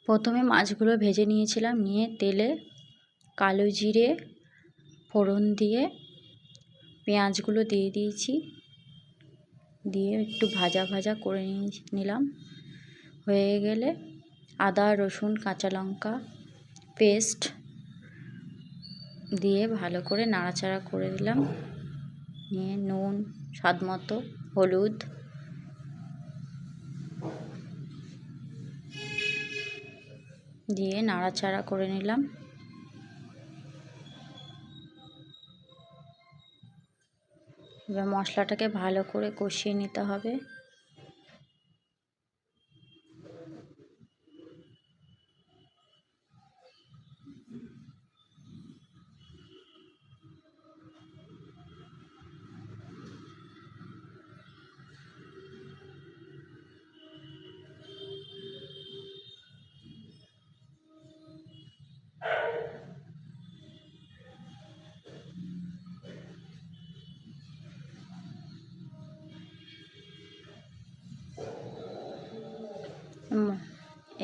প্রথমে মাছগুলো ভেজে নিয়েছিলাম, নিয়ে তেলে কালো জিরে ফোড়ন দিয়ে পেঁয়াজগুলো দিয়ে দিয়েছি, দিয়ে একটু ভাজা ভাজা করে নিলাম। হয়ে গেলে আদা রসুন কাঁচা লঙ্কা পেস্ট দিয়ে ভালো করে নাড়াচাড়া করে দিলাম। নিয়ে নুন স্বাদ মতো, হলুদ দিয়ে নাড়াচাড়া করে নিলাম। এবার মশলাটাকে ভালো করে কষিয়ে নিতে হবে।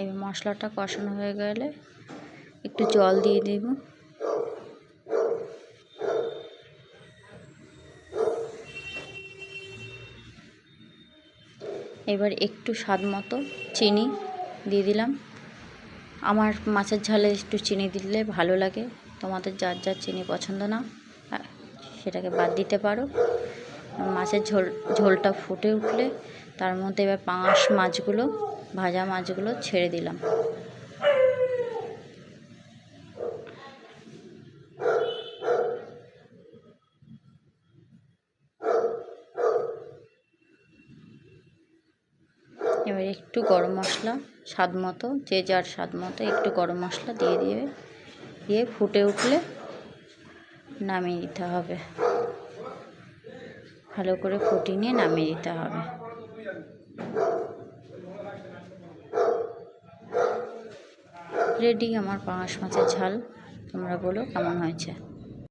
এই মশলাটা কষানো হয়ে গেলে একটু জল দিয়ে দেব। এবার একটু স্বাদ মতো চিনি দিয়ে দিলাম। আমার মাছের ঝালে একটু চিনি দিলে ভালো লাগে, তোমাদের যার যার চিনি পছন্দ না সেটাকে বাদ দিতে পারো। মাছের ঝোলটা ফুটে উঠলে তার মধ্যে এবার পাঙাশ মাছগুলো, ভাজা মাছগুলো ছেড়ে দিলাম। এবার একটু গরম মশলা স্বাদ মতো, যে যার স্বাদ মতো একটু গরম মশলা দিয়ে ফুটে উঠলে নামিয়ে দিতে হবে। ভালো করে ফুটিয়ে নিয়ে নামিয়ে দিতে হবে। রেডি আমার পাঙাশ মাছের ঝাল। তোমরা বলো কেমন হয়েছে।